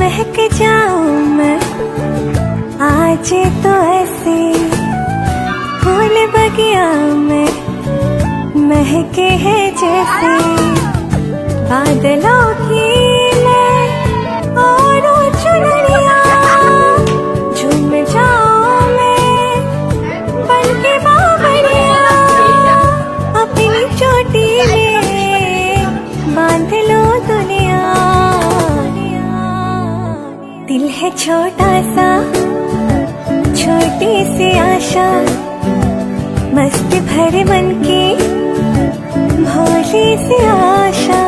महक जाऊं मैं आज तो ऐसे फूल बगिया में महके हैं जैसे बादलों की मैं और चुनरिया झूम जाऊं मैं बन के बावरिया अपनी चोटी में बांध लो दुनिया। दिल है छोटा सा छोटी सी आशा मस्ती भरे मन की भोली सी आशा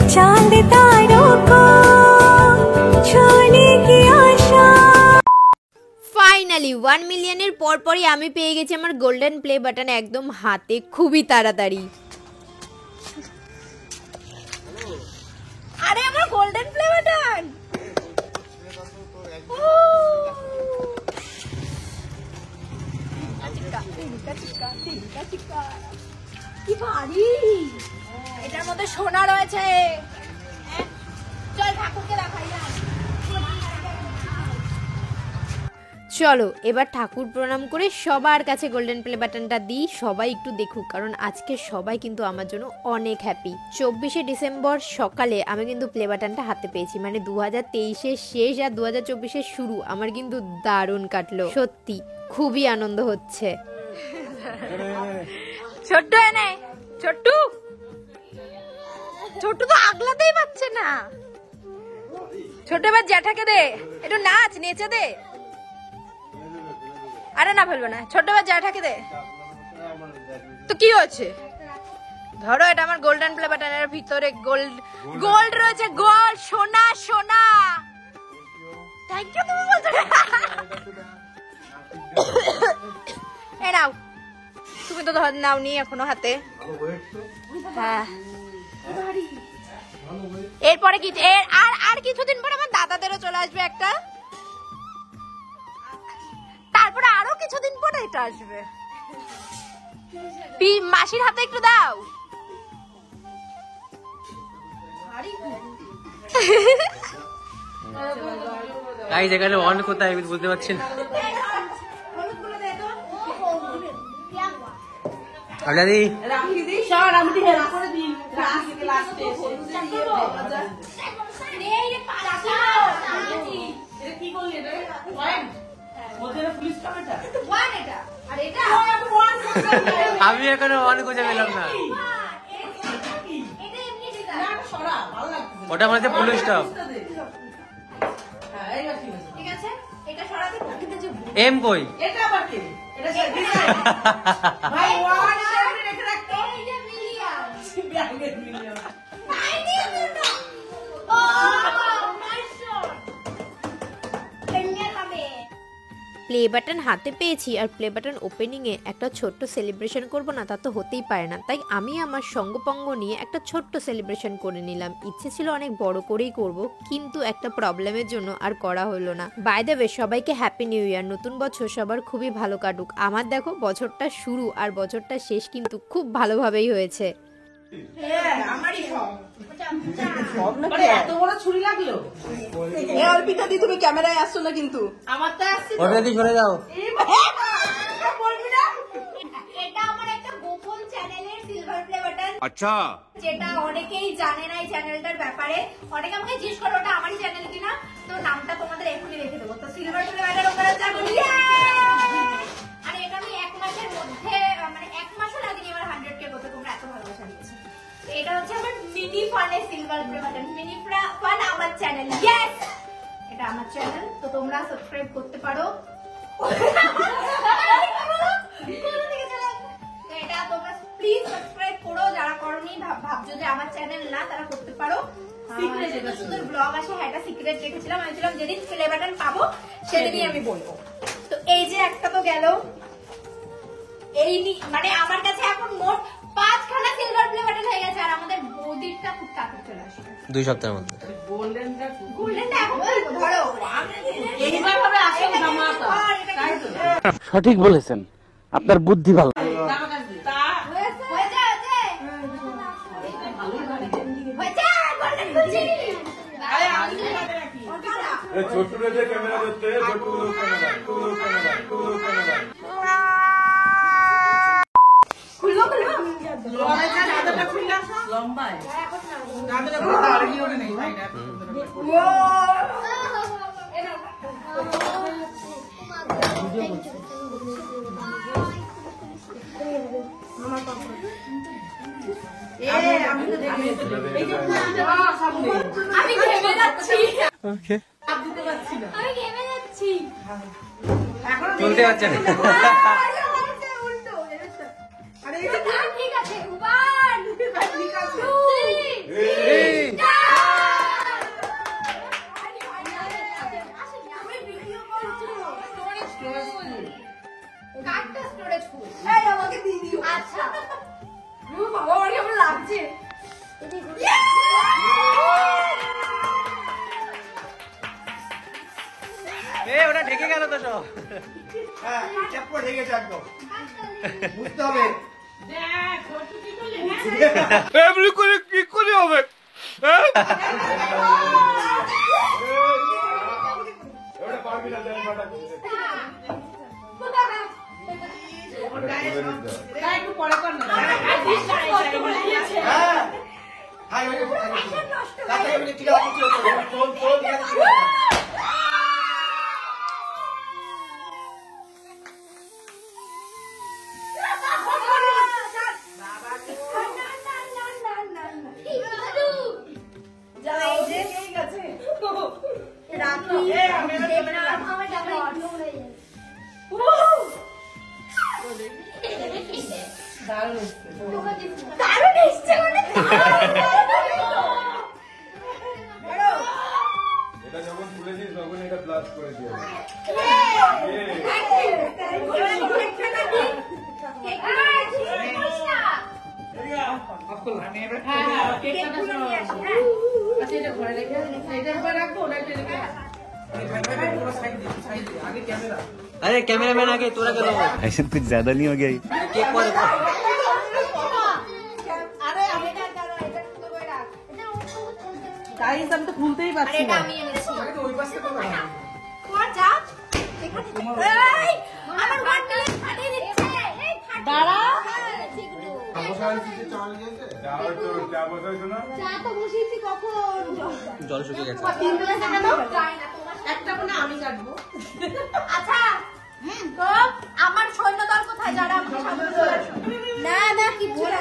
चांद तारों को छूने की आशा। ফাইনালি 1 মিলিয়নের পরপরই আমি পেয়ে গেছি আমার গোল্ডেন প্লে বাটন একদম হাতে খুবই তাড়াতাড়ি। আরে আমার গোল্ডেন প্লে বাটন কি ভারী, এটার মধ্যে সোনা রয়েছে। চল ঠাকুরকে দেখাই। চলো এবার ঠাকুর প্রণাম করে সবার কাছে গোল্ডেন প্লে বাটনটা দিই, সবাই একটু দেখুক, কারণ আজকে সবাই কিন্তু আমার জন্য অনেক হ্যাপি। 24শে ডিসেম্বর সকালে আমি কিন্তু প্লে বাটনটা হাতে পেয়েছি, মানে 2023-এর শেষ আর 2024-এর শুরু আমার কিন্তু দারুণ কাটলো, সত্যি খুবই আনন্দ হচ্ছে। ছোট্ট এনে ছোট্টু ছোট্টু তো আগলাতেই পাচ্ছে না। ছোট এবার জ্যাঠাকে দে, একটু নাচ নেচে দে। আরে না ফেলবে না, ছোট এবার জ্যাঠাকে দে। তো কি হচ্ছে, ধরো এটা আমার গোল্ডেন প্লে বাটনের ভিতরে গোল্ড গোল্ড রয়েছে, গোল্ড সোনা সোনা। থ্যাংক ইউ তুমি বলছো। এই নাও, তুমি তো ধর নাও নি এখনো হাতে। হ্যাঁ এরপরে কি আর কিছুদিন পর আমার দাদাদেরও চলে আসবে একটা, তারপরে আরো কিছুদিন পরে এটা আসবে। মাসির হাতে একটু দাও। গাইস এখানে অন কোথায় আমি বুঝতে পারছি না। আলাদি রাখি দি সর আমি দি হেল্প করে দি রাখি কে লাস্টে এই রে পাছা এটা কি করলি রে ওয়ান ওদের পুলিশ কামেটা ওয়ান এটা আর এটা আমি এখানে অন খুঁজে পেলাম না। এটা এমনি দিদা না সরা ভালো লাগছে, ওটা মানে পুলিশ স্টাফ। হ্যাঁ এইটা ঠিক আছে, এটা সরাতে কিন্তু যে এম কই এটা আবার কি, এটা ডিজাইন ভাই ওয়ান প্লে বাটন হাতে পেয়েছি আর প্লে বাটন ওপেনিং এ একটা ছোট্ট সেলিব্রেশন করব না, তা তো হতেই পারে না, তাই আমি আমার সঙ্গপঙ্গ নিয়ে একটা ছোট্ট সেলিব্রেশন করে নিলাম। ইচ্ছে ছিল অনেক বড় করেই করব, কিন্তু একটা প্রবলেমের জন্য আর করা হলো না। বাই দ্য ওয়ে সবাইকে হ্যাপি নিউ ইয়ার, নতুন বছর সবার খুবই ভালো কাটুক। আমার দেখো বছরটা শুরু আর বছরটা শেষ কিন্তু খুব ভালোভাবেই হয়েছে। এত বড় ছুরি লাগলো, অল্পিতা দি তুমি ক্যামেরায় আসছো না কিন্তু আমারটা আসছে, সরে যাও। এটা আমার একটা গোপন চ্যানেলের সিলভার প্লে বাটন, আচ্ছা যেটা অনেকেই জানে না এই চ্যানেলটার ব্যাপারে। অনেকে আমাকে জিজ্ঞেস করে ওটা আমারই চ্যানেল কিনা, তো নামটা তোমাদের এখনই রেখে দেবো। তো সিলভার প্লে বাটন ওখানে যাবো। আর এটা আমি 1 মাসের মধ্যে, মানে 1 মাসও লাগেনি আমার 100K করতে, তোমরা এত ভালোবাসা দিয়েছো। এটা হচ্ছে আমার মিনি ফানের silver play button, mini fun আমার চ্যানেল। ইয়েস এটা আমার চ্যানেল, তো তোমরা সাবস্ক্রাইব করতে পারো। এটা তোমরা প্লিজ সাবস্ক্রাইব করো, যারা করোনি ভাবছো যে আমার চ্যানেল না, তারা করতে পারো। সিক্রেট যেটা সুন্দর ব্লগ আছে, হ্যাঁ এটা সিক্রেট রেখেছিলাম, আমি ছিলাম যেদিন প্লে বাটন পাবো সেদিনই আমি বলবো। তো এই যে একটা তো গেল, এই মানে আমার কাছে এখন মোট 5খানা সিলভার প্লে বাটন হয়ে গেছে, আর আমাদের বৌদিরটা খুব তাড়াতাড়ি চলে আসবে 2 সপ্তাহের মধ্যে। গোল্ডেনটা এখন বলবো, ধরো এইবার হবে আসল ধামাকা। সঠিক বলেছেন, আপনার বুদ্ধি ভালো। হয়েছে ছোট্ট রেখে ক্যামেরা ধরতে ক্যামেরা খুলবো খুলবো লম্বায় আমি ঘেমে যাচ্ছি চলতে পারছে না। ঠিক আছে one, two, কাঠটা স্টোরেজ ফুল আমাকে দিয়ে দিও আচ্ছা বাবা আমার কেমন লাগছে ওটা ঢেকে গেল তো সব। বুঝতে হবে এমনি করে কি করে হবে? এবারে পারবি না দেন বাটা একটু পরে কর না এটা যখন তুলেছিস তখন এটা ব্লাস্ট করে দিয়ে अरे कैमरामैन आगे तोरा कर दो। ऐसा कुछ ज्यादा नहीं हो गया ये? केक पर গাইস আমি তো খুলতেই পারছি না দাঁড়া জল শুকিয়ে গেছে। একটা মনে আমি কাটবো আচ্ছা তো আমার সৈন্যদল কোথায় যারা আমাকে সামনে চলে আসো? না না কি বলে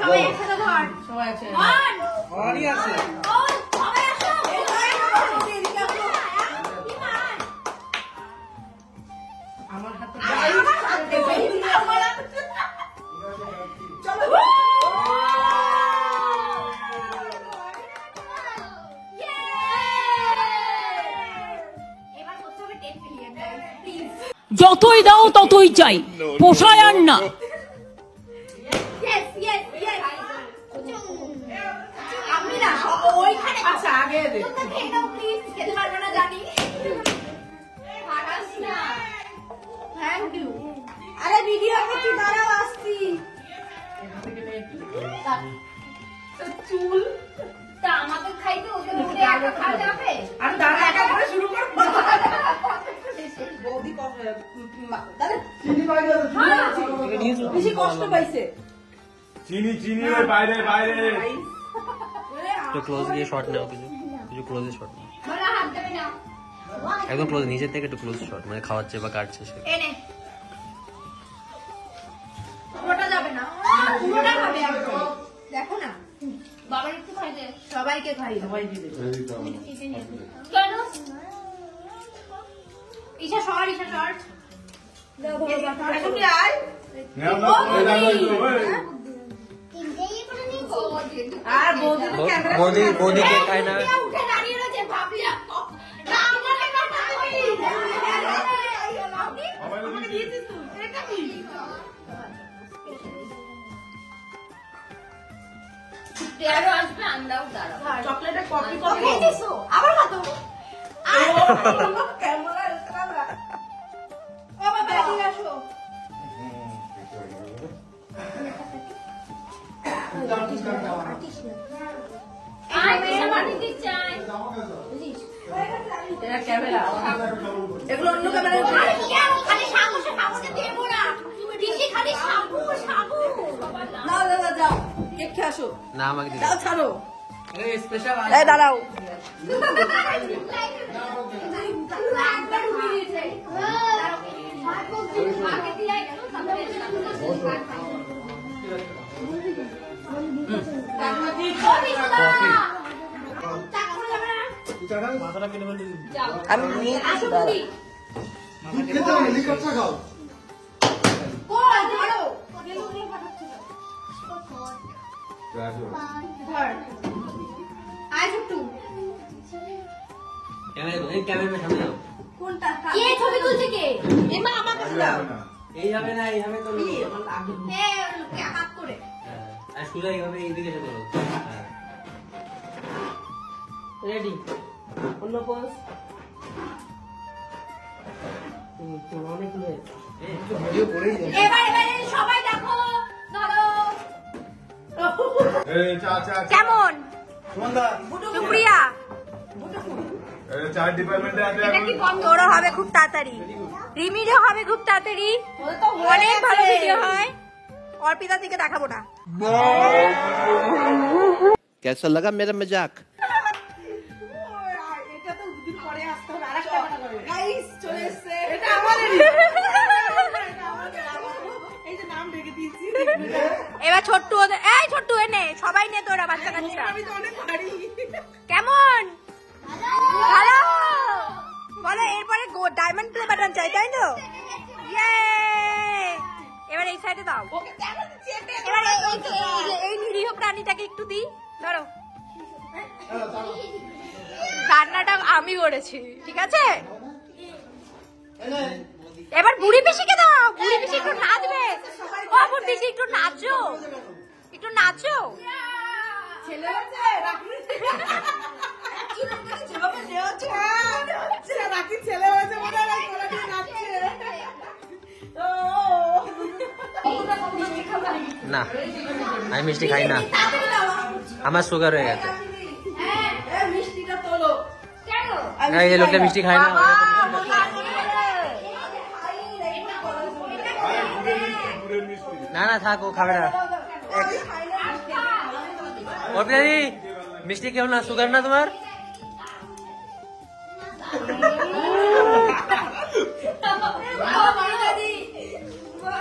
সবাই একসাথে ধর সবাই আছে One, অনই আছে oh, সবাই আসো এদিকে আসো। আমার হাতে চলো এবার করতে হবে 10 মিলিয়ন প্লিজ যতই দাও ততই চাই, পোষায় আর না। ইয়েস ইয়েস ইয়েস আমি না ওইখানে আচ্ছা আগে দে তোমরা খেয়ে নাও প্লিজ খেতে পারবে না জানি ফাটাস না থ্যাংক ইউ আরে ভিডিও করতে দাঁড়াও আসছি চুল তা আমাকে খাইতে ওদের মধ্যে একা খাওয়া যাবে আর দাঁড়া একা করে শুরু কর বৌদি কষ্ট দাদা চিনি পাই গেল বেশি কষ্ট পাইছে চিনি চিনি ওই বাইরে বাইরে तो क्लोज ये शॉट নাও কিছু কিছু ক্লোজ শট নাও বলা হাত দেবে না একদম ক্লোজ নিচে থেকে একটু ক্লোজ শট মানে খাওয়াচ্ছে বা কাটছে সে এনে পুরোটা যাবে না পুরোটা খাবে একদম দেখো না বাবার একটু খাই দে সবাইকে খাই সবাই দিবে কেন ঈশা শর্ট এখন কি আয় নাও না এই দাও আর বৌদি তো ক্যামেরা বৌদি বৌদি কে খায় না উঠে দাঁড়িয়ে রয়েছে ভাবলি না আমাকে না আমাকে দিয়েছিস তুই এটা কি তেরো আসবে আমরাও দাঁড়াবো চকলেটের কপি কপি খেয়েছিস আবার কত ক্যামেরা ক্যামেরা ও বাবা বসো। আয়, মেয়ে মাটি দিচ্ছে, আয়। এটা ক্যামেরা এগুলো অন্য ক্যামেরা আরে কেন খালি সাবুকে দেবো না। দিদি খালি সাবু। না দাদা যাও কেক খেয়ে আসো না আমাকে দিতে যাও ছাড়ো স্পেশাল এই দাঁড়াও একবার উঠে দিয়েছে। মাকে দিয়ে গেল, তারপরে আমি নিয়ে আসো দাঁড়াও দিদি। কই, ধরো। ধর। আয় ছোট্টু। ক্যামেরা সামনে যাও। কোনটা কে ছবি তুলছে কে? এমা আমার কাছে দাও এইভাবে না এইভাবে তো হাত করে। আর সোজা এইভাবে এইদিকে এসে করো রেডি অন্য পোজ অনেকগুলো এবার সবাই দেখো, ধরো। কেমন সুপ্রিয়া? চার ডিপার্টমেন্টে আছে এটা কি বন্ধ? ওরও হবে খুব তাড়াতাড়ি, রিমিরও হবে খুব তাড়াতাড়ি, অনেক ভালো ভিডিও হয়। অর্পিতা দিকে দেখাবো না। कैसा लगा मेरा मजाक? এটা তো দুদিন পরে আসতে হবে আরেকটা গাইস চলে এসেছে এটা আমাদেরই এই যে নাম রেখে দিয়েছি এবার ছোট্টু ওদের, এই ছোট্টু এনে সবাই নে তোরা বাচ্চা কাচ্চা। আমি তো অনেক ভারী কেমন? ভালো বলো। এরপরে ডায়মন্ড প্লে বাটন চাই, তাই তো? ইয়ে, এবার এই সাইডে দাও। ওকে কেন চেপে এবার এই নিরীহ প্রাণীটাকে একটু দিই, ধরো। রান্নাটা আমি করেছি, ঠিক আছে? এবার বুড়ি পিসিকে দাও। বুড়ি পিসি একটু নাচবে। ও বুড়ি পিসি একটু নাচো, একটু নাচো। ছেলে হচ্ছে রাখি যেভাবে নেওয়াচ্ছে রাখি ছেলে হয়েছে মনে হয় ওরা নিয়ে নাচছে না আমি মিষ্টি খাই না, আমার সুগার হয়ে গেছে। মিষ্টিটা তোলো কেন? এই লোকটা মিষ্টি খায় না। না না থাক, ও খাবে না। অর্পিতা দি মিষ্টি কেউ না, সুগার না তোমার?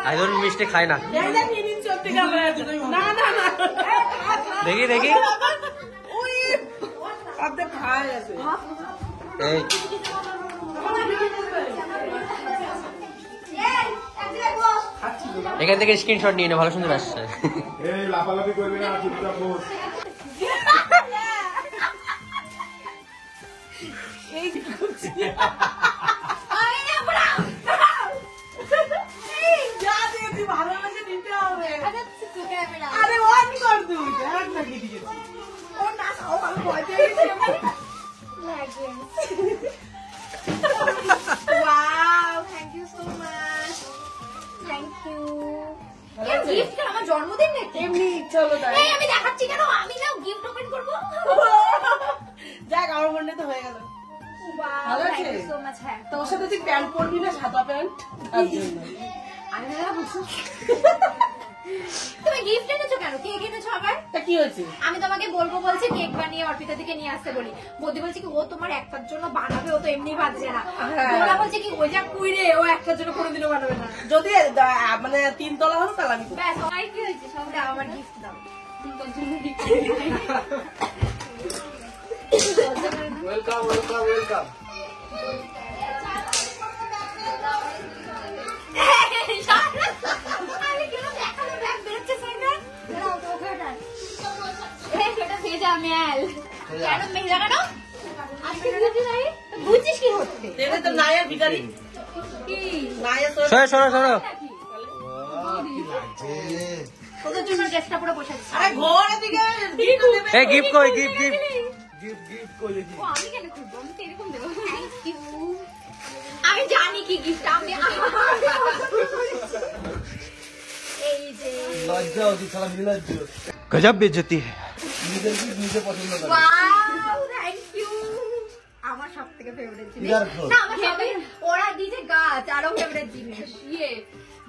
একজন মিষ্টি খায় না। দেখি দেখি এই এখান থেকে স্ক্রিনশট নিয়ে নে, ভালো সুন্দর আসছে। এই লাফালাফি করবি না, চুপচাপ বস। ভালোবাসে নিতে হবে আরে ওয়ান কর তুই দেখ না কি দিয়েছি ও না খাও আমি ভয় পেয়ে গেছি Wow, thank you so much. Thank you. এই gift আমার জন্মদিন নাকি? এমনি চলো তাই এই আমি দেখাচ্ছি কেন? আমি না gift open করব। যাক আমার মনে তো হয়ে গেল Wow, ভালো thank আছে? you so much. হ্যাঁ। তোর সাথে তুই প্যান্ট পরবি না সাদা প্যান্ট তার জন্য আমি না বুঝছি। তুমি gift এনেছো কেন? কেক এনেছো আবার? তা কি হয়েছে আমি তোমাকে বলবো বলছি কেক বানিয়ে অর্পিতা দিকে নিয়ে আসতে বলি। বৌদি বলছে কি ও তোমার একটার জন্য বানাবে, ও তো এমনি বাজছে না। ওরা বলছে কি ওই যা কুইরে ও একটার জন্য কোনোদিনও বানাবে না। যদি মানে 3 তলা হতো তাহলে আমি ব্যাস সবাই কি হয়েছে? সব দাও আমার গিফট দাও। Welcome welcome welcome. আমি কেন দেখাবো ব্যাগ বেরোচ্ছে সাইডে? দাঁড়াও তো ওখানে। এই সেটা ভেজা মেল। কেন ভেজা কেন? আজকে বুঝি নাই? বুঝছিস কি হচ্ছে? তেরে তো নায়া ভিখারি কি? নায়া সরো সরো সরো। তোদের জন্য ড্রেসটা পরে বসে আছি। আরে ঘরে দিকে গিফট দেবে এই গিফট কই, গিফট গিফট। ও আমি কেন খুলবো? আমি তো এরকম দেবো। Thank you. আমি জানি কি গিফট আমি गजब बेइज्जती है Wow, thank you. আমার সবথেকে ফেভারিট জিনিস না আমার সবথেকে ওরা দিয়েছে গাছ আরো ফেভারিট জিনিস ইয়ে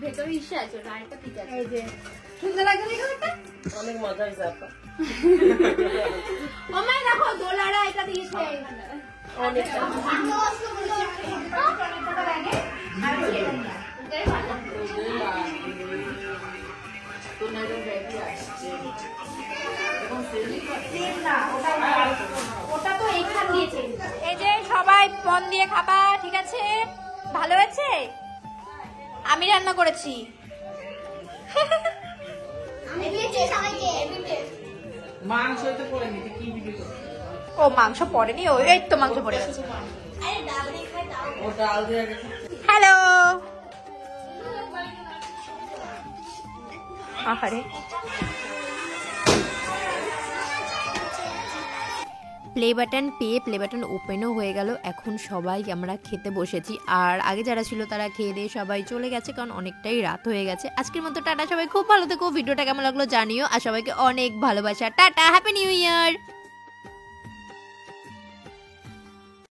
ভেতরে ইসে আছে না একটা পিক আছে এই যে সুন্দর লাগে দেখো এটা অনেক মজা হয়েছে আপা মামা দেখো দোলারা এটা দিয়েছে অনেক ওটা তো এইখান দিয়েছে এই যে সবাই মন দিয়ে খাবা ঠিক আছে ভালো হয়েছে আমি রান্না করেছি মাংস তো পড়ে নিতে কি ভিডিও ও মাংস পড়েনি ও এই তো মাংস পড়ে গেছে ও ডাল দিয়ে হ্যালো আহারে প্লে বাটন পেয়ে প্লে বাটন ওপেনও হয়ে গেল। এখন সবাই আমরা খেতে বসেছি, আর আগে যারা ছিল তারা খেয়ে দিয়ে সবাই চলে গেছে, কারণ অনেকটাই রাত হয়ে গেছে। আজকের মতো টাটা, সবাই খুব ভালো থেকো। ভিডিওটা কেমন লাগলো জানিও, আর সবাইকে অনেক ভালোবাসা। Tata, happy new year.